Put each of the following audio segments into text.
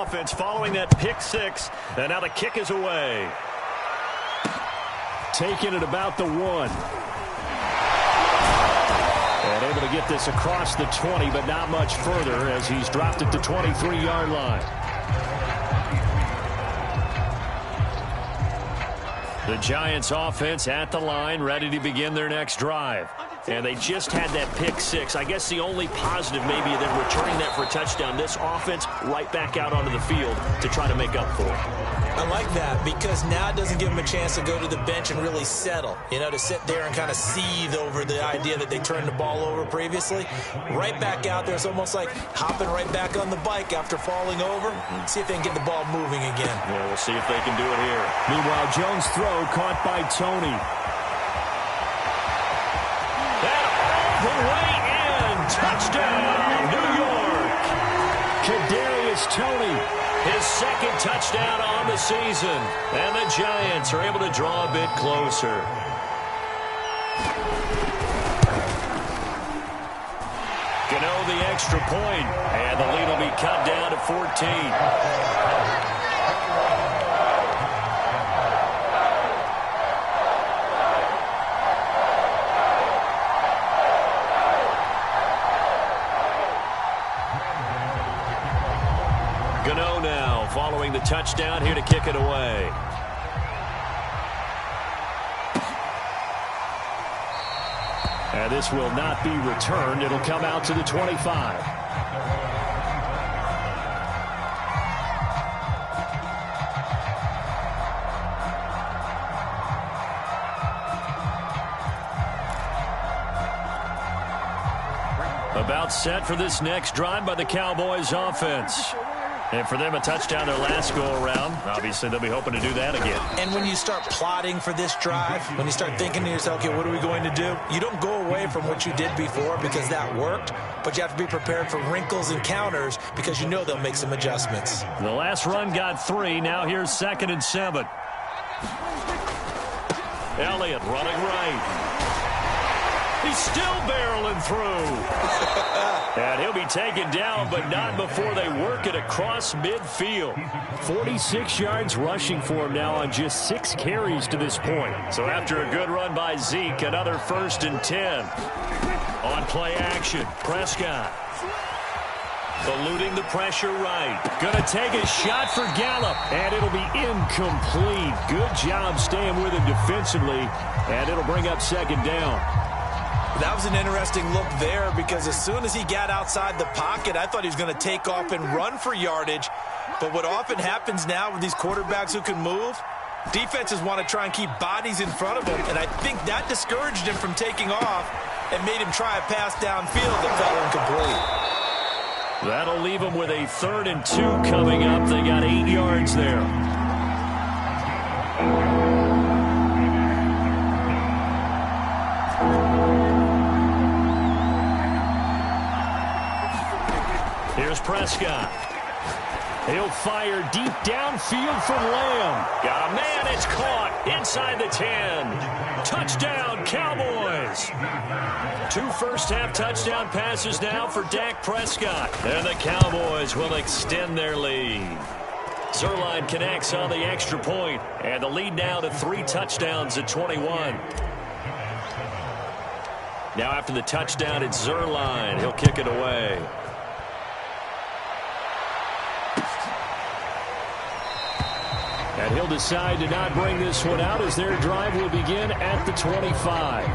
offense following that pick six. And now the kick is away. Taking it about the 1. And able to get this across the 20, but not much further as he's dropped it to 23-yard line. The Giants offense at the line, ready to begin their next drive. And they just had that pick six. I guess the only positive maybe them returning that for a touchdown. This offense right back out onto the field to try to make up for it. I like that because now it doesn't give them a chance to go to the bench and really settle. You know, to sit there and kind of seethe over the idea that they turned the ball over previously. Right back out there. It's almost like hopping right back on the bike after falling over. See if they can get the ball moving again. Yeah, we'll see if they can do it here. Meanwhile, Jones' throw caught by Tony. The way in. Touchdown, New York. Kadarius Toney. His second touchdown on the season. And the Giants are able to draw a bit closer. Gano the extra point. And the lead will be cut down to 14. Gano now following the touchdown here to kick it away. And this will not be returned. It'll come out to the 25. About set for this next drive by the Cowboys offense. And for them, a touchdown their last go-around. Obviously, they'll be hoping to do that again. And when you start plotting for this drive, when you start thinking to yourself, okay, what are we going to do? You don't go away from what you did before because that worked, but you have to be prepared for wrinkles and counters because you know they'll make some adjustments. The last run got 3. Now here's 2nd and 7. Elliott running right. He's still barreling through. And he'll be taken down, but not before they work it across midfield. 46 yards rushing for him now on just 6 carries to this point. So after a good run by Zeke, another 1st and 10. On play action, Prescott. Eluding the pressure right. Going to take a shot for Gallup. And it'll be incomplete. Good job staying with him defensively. And it'll bring up 2nd down. That was an interesting look there because as soon as he got outside the pocket, I thought he was going to take off and run for yardage. But what often happens now with these quarterbacks who can move, defenses want to try and keep bodies in front of him. And I think that discouraged him from taking off and made him try a pass downfield that fell incomplete. That'll leave him with a 3rd and 2 coming up. They got 8 yards there. Here's Prescott. He'll fire deep downfield from Lamb. Got a man, it's caught inside the 10. Touchdown, Cowboys. 2 first-half touchdown passes now for Dak Prescott. And the Cowboys will extend their lead. Zuerlein connects on the extra point, and the lead now to 3 touchdowns at 21. Now after the touchdown, it's Zuerlein. He'll kick it away. And he'll decide to not bring this one out as their drive will begin at the 25.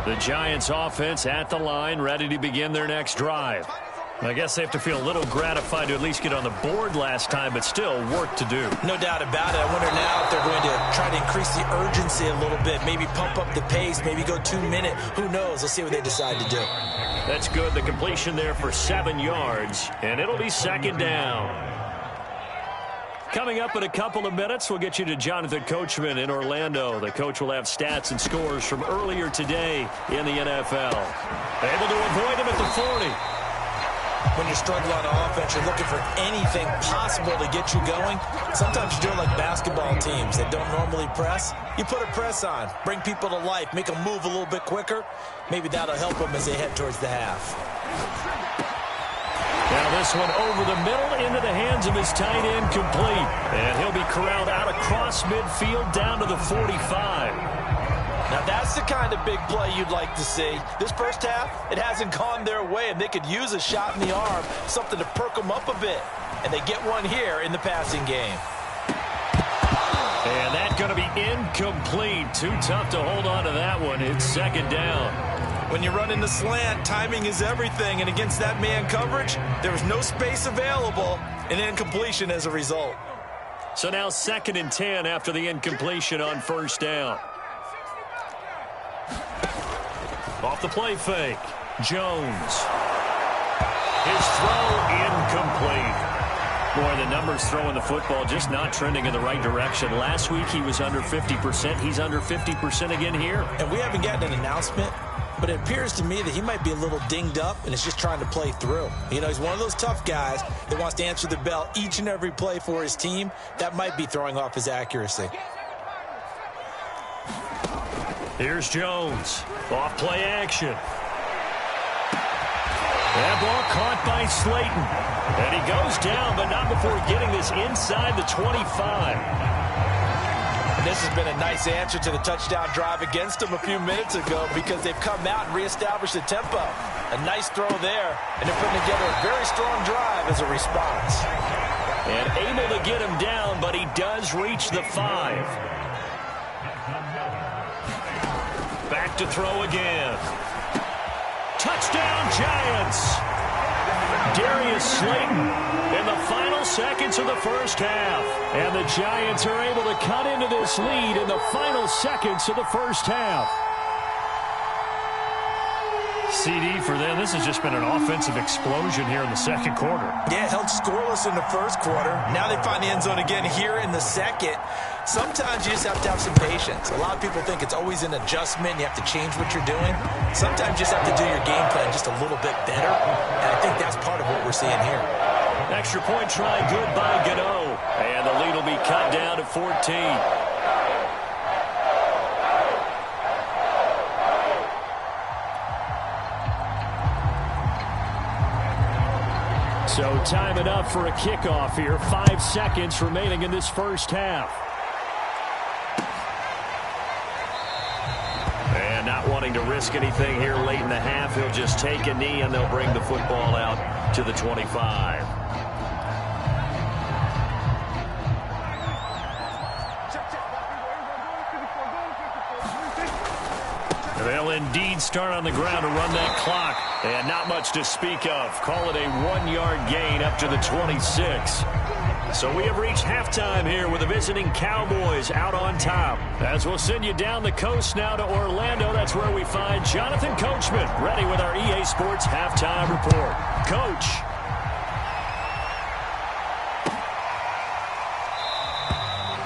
The Giants offense at the line, ready to begin their next drive. I guess they have to feel a little gratified to at least get on the board last time, but still work to do. No doubt about it. I wonder now if they're going to try to increase the urgency a little bit, maybe pump up the pace, maybe go 2 minute. Who knows? Let's see what they decide to do. That's good. The completion there for 7 yards, and it'll be 2nd down. Coming up in a couple of minutes, we'll get you to Jonathan Coachman in Orlando. The coach will have stats and scores from earlier today in the NFL. Able to avoid him at the 40. When you're struggling on offense, you're looking for anything possible to get you going. Sometimes you do it like basketball teams that don't normally press. You put a press on, bring people to life, make them move a little bit quicker. Maybe that'll help them as they head towards the half. Now this one over the middle into the hands of his tight end, complete. And he'll be corralled out across midfield down to the 45. Now that's the kind of big play you'd like to see. This first half, it hasn't gone their way, and they could use a shot in the arm, something to perk them up a bit. And they get one here in the passing game. And that's going to be incomplete. Too tough to hold on to that one. It's second down. When you run in the slant, timing is everything, and against that man coverage, there was no space available, and incompletion as a result. So now 2nd and 10 after the incompletion on first down. Off the play fake, Jones. His throw incomplete. Boy, the numbers throwing the football just not trending in the right direction. Last week he was under 50%. He's under 50% again here. And we haven't gotten an announcement, but it appears to me that he might be a little dinged up and is just trying to play through. You know, he's one of those tough guys that wants to answer the bell each and every play for his team. That might be throwing off his accuracy. Here's Jones. Off play action. That ball caught by Slayton. And he goes down, but not before getting this inside the 25. And this has been a nice answer to the touchdown drive against them a few minutes ago because they've come out and reestablished the tempo. A nice throw there, and they're putting together a very strong drive as a response. And able to get him down, but he does reach the 5. Back to throw again. Touchdown, Giants! Darius Slayton in the final seconds of the first half. And the Giants are able to cut into this lead in the final seconds of the first half. CD for them. This has just been an offensive explosion here in the second quarter. Yeah, held scoreless in the first quarter. Now they find the end zone again here in the second. Sometimes you just have to have some patience. A lot of people think it's always an adjustment. You have to change what you're doing. Sometimes you just have to do your game plan just a little bit better. And I think that's part of what we're seeing here. Extra point try good by Gano. And the lead will be cut down to 14. So time enough for a kickoff here. 5 seconds remaining in this first half. And not wanting to risk anything here late in the half, he'll just take a knee and they'll bring the football out to the 25. They'll indeed start on the ground to run that clock. And not much to speak of. Call it a 1-yard gain up to the 26. So we have reached halftime here with the visiting Cowboys out on top. As we'll send you down the coast now to Orlando, that's where we find Jonathan Coachman ready with our EA Sports halftime report. Coach.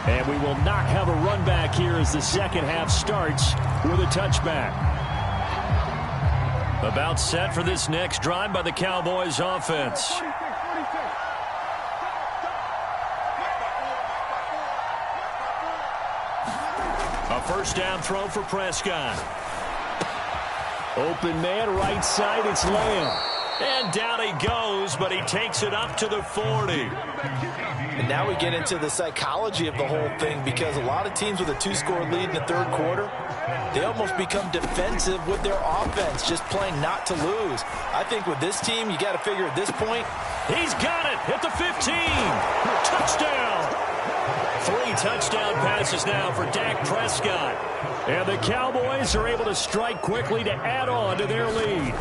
And we will not have a run back here as the second half starts with a touchback. About set for this next drive by the Cowboys offense. A first down throw for Prescott. Open man, right side, it's Lamb. And down he goes, but he takes it up to the 40. And now we get into the psychology of the whole thing because a lot of teams with a 2-score lead in the third quarter, they almost become defensive with their offense, just playing not to lose. I think with this team, you got to figure at this point. He's got it at the 15. Touchdown. 3 touchdown passes now for Dak Prescott. And the Cowboys are able to strike quickly to add on to their lead.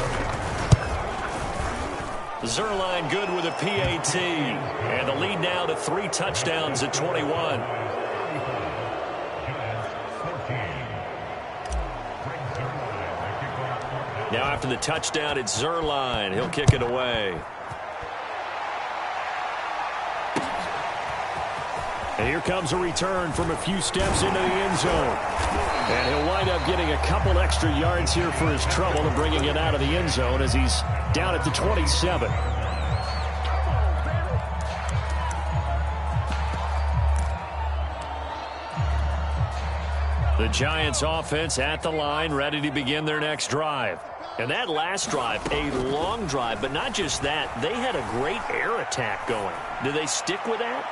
Zuerlein good with a PAT. And the lead now to 3 touchdowns at 21. Now after the touchdown, it's Zuerlein. He'll kick it away. And here comes a return from a few steps into the end zone. And he'll wind up getting a couple extra yards here for his trouble and bringing it out of the end zone as he's down at the 27. The Giants offense at the line, ready to begin their next drive. And that last drive, a long drive, but not just that. They had a great air attack going. Do they stick with that?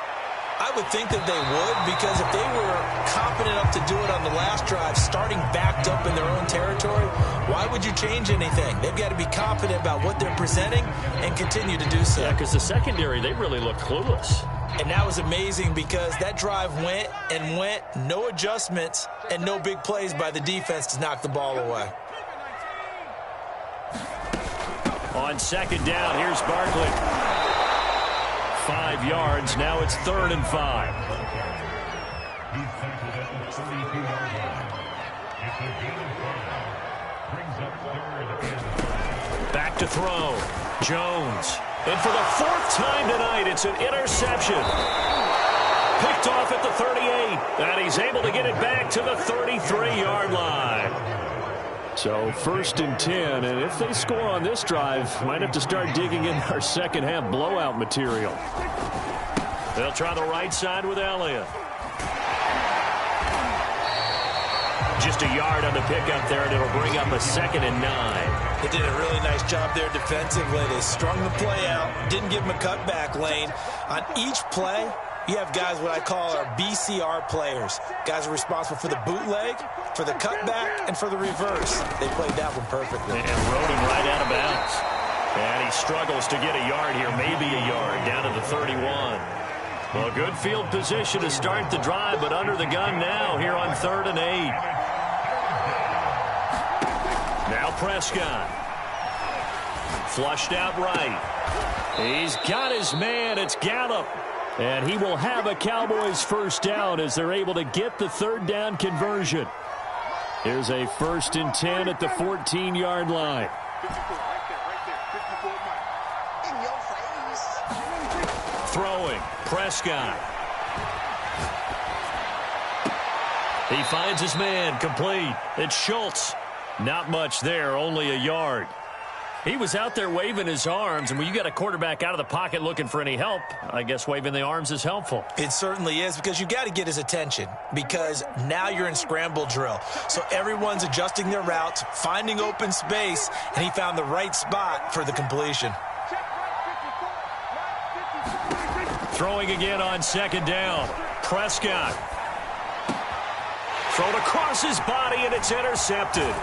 I would think that they would, because if they were confident enough to do it on the last drive, starting backed up in their own territory, why would you change anything? They've got to be confident about what they're presenting and continue to do so. Yeah, because the secondary, they really looked clueless. And that was amazing because that drive went and went, no adjustments, and no big plays by the defense to knock the ball away. On second down, here's Barkley. 5 yards. Now it's 3rd and 5. Back to throw. Jones. And for the 4th time tonight, it's an interception. Picked off at the 38. And he's able to get it back to the 33-yard line. So 1st and 10, and if they score on this drive, might have to start digging in our second half blowout material. They'll try the right side with Elliott. Just a yard on the pickup there, and it'll bring up a 2nd and 9. They did a really nice job there defensively. They strung the play out, didn't give him a cutback lane. On each play, you have guys what I call our BCR players. Guys are responsible for the bootleg, for the cutback, and for the reverse. They played that one perfectly. And rode him right out of bounds. And he struggles to get a yard here, maybe a yard, down to the 31. Well, good field position to start the drive, but under the gun now here on 3rd and 8. Now Prescott. Flushed out right. He's got his man. It's Gallup. And he will have a Cowboys first down as they're able to get the 3rd down conversion. Here's a 1st and 10 at the 14-yard line. Throwing. Prescott. He finds his man. Complete. It's Schultz. Not much there. Only a yard. He was out there waving his arms, and when you got a quarterback out of the pocket looking for any help, I guess waving the arms is helpful. It certainly is, because you got to get his attention, because now you're in scramble drill. So everyone's adjusting their routes, finding open space, and he found the right spot for the completion. Throwing again on 2nd down. Prescott. Thrown across his body, and it's intercepted.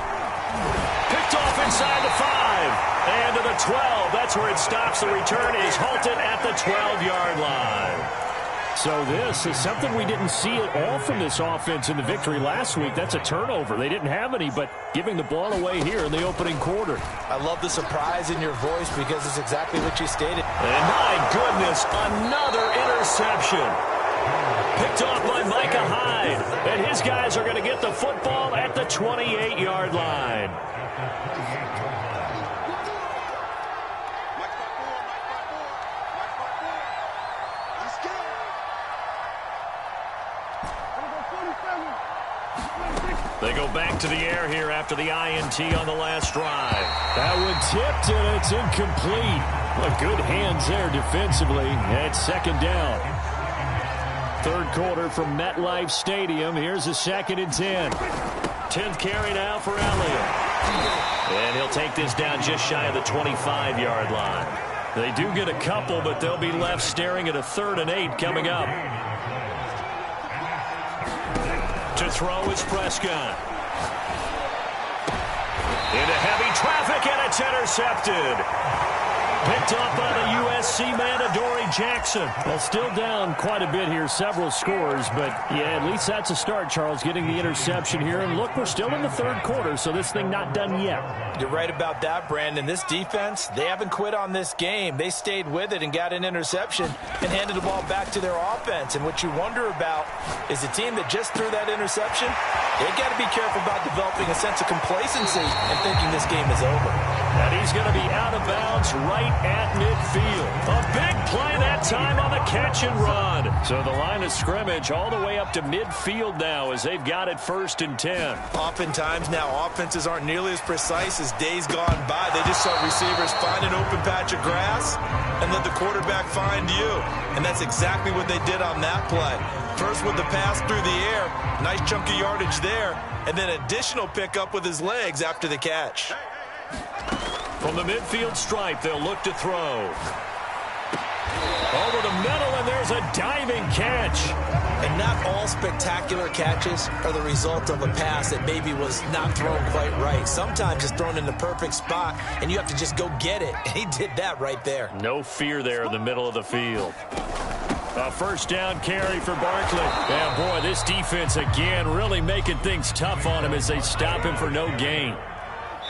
Picked off inside the 5. And to the 12. That's where it stops. The return is halted at the 12-yard line. So this is something we didn't see at all from this offense in the victory last week. That's a turnover. They didn't have any, but giving the ball away here in the opening quarter. I love the surprise in your voice because it's exactly what you stated. And my goodness, another interception. Picked off by Micah Hyde. And his guys are going to get the football at the 28-yard line. They go back to the air here after the INT on the last drive. That one tipped, and it's incomplete. But good hands there defensively. And 2nd down. 3rd quarter from MetLife Stadium. Here's a 2nd and 10. 10th carry now for Elliott. And he'll take this down just shy of the 25-yard line. They do get a couple, but they'll be left staring at a 3rd and 8 coming up. To throw is Prescott. Into heavy traffic, and it's intercepted. Picked off by the USC man, Adoree Jackson. Well, still down quite a bit here, several scores, but yeah, at least that's a start, Charles, getting the interception here. And look, we're still in the 3rd quarter, so this thing not done yet. You're right about that, Brandon. This defense, they haven't quit on this game. They stayed with it and got an interception and handed the ball back to their offense. And what you wonder about is the team that just threw that interception, they got to be careful about developing a sense of complacency and thinking this game is over. And he's going to be out of bounds right at midfield. A big play that time on the catch and run. So the line of scrimmage all the way up to midfield now as they've got it 1st and 10. Oftentimes now offenses aren't nearly as precise as days gone by. They just saw receivers find an open patch of grass and let the quarterback find you. And that's exactly what they did on that play. First with the pass through the air. Nice chunk of yardage there. And then additional pickup with his legs after the catch. From the midfield stripe, they'll look to throw. Over the middle, and there's a diving catch. And not all spectacular catches are the result of a pass that maybe was not thrown quite right. Sometimes it's thrown in the perfect spot, and you have to just go get it. And he did that right there. No fear there in the middle of the field. A first down carry for Barkley. And boy, this defense again really making things tough on him as they stop him for no gain.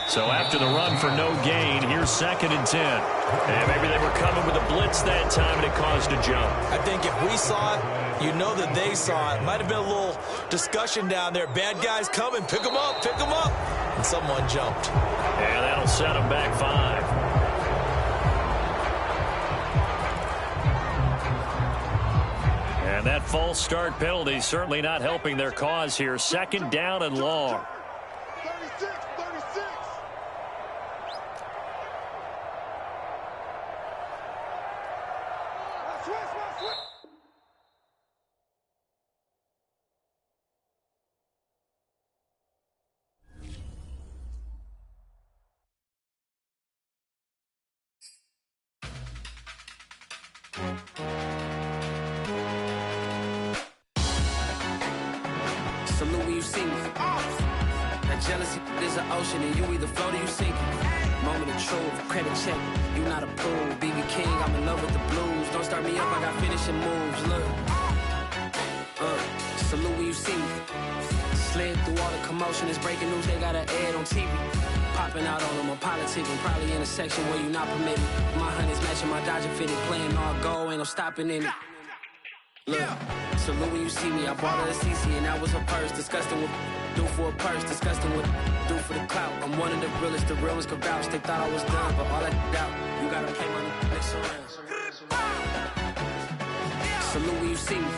So after the run for no gain, here's 2nd and 10. And maybe they were coming with a blitz that time and it caused a jump. I think if we saw it, you know that they saw it. Might have been a little discussion down there. Bad guys coming. Pick them up. Pick them up. And someone jumped. And that'll set them back 5. And that false start penalty certainly not helping their cause here. 2nd down and long. Salute when you see me. That jealousy is an ocean, and you either float or you sink it. Moment of truth, credit check. You not approved. BB King, I'm in love with the blues. Don't start me up, I got finishing moves. Look. Salute when you see me. Slid through all the commotion. It's breaking news, they got an ad on TV. Popping out on them on politics, and probably in a section where you not permitted. My honey's matching my Dodger fitted, playing all go, ain't no stopping in it. Look, salute when you see me. I bought her a CC and that was her purse. Disgusting with do for a purse. Disgusting with do for the clout. I'm one of the realest, the realest could vouch. They thought I was done, but all that doubt. You gotta play my next around. Salute when you see me.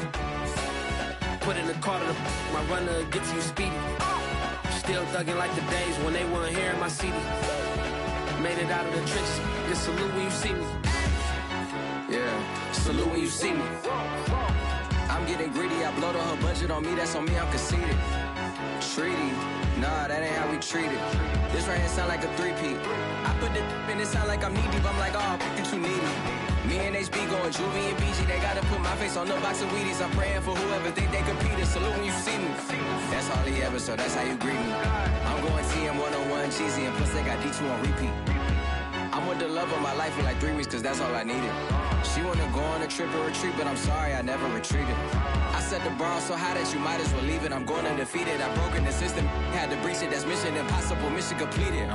Put in the car to my runner gets you speedy. Still thugging like the days when they weren't here in my city. Made it out of the trenches. Just salute when you see me. Yeah, salute when you see me. I'm getting greedy, I blowed her budget on me, that's on me, I'm conceited. Treaty, nah, that ain't how we treat it. This right here sound like a three-peat. I put the in it sound like I'm knee-deep, I'm like, oh, you too needy. Me and HB going Juvie and BG, they gotta put my face on the box of Wheaties. I'm praying for whoever think they competed, salute when you see me. That's all he ever, so that's how you greet me. I'm going TM 101 cheesy, and plus they got D2 on repeat. I'm with the love of my life for like 3 weeks, cause that's all I needed. She wanna go on a trip or retreat, but I'm sorry, I never retreated. I set the bar so high that you might as well leave it. I'm going undefeated, I broke in the system, had to breach it, that's mission impossible, mission completed.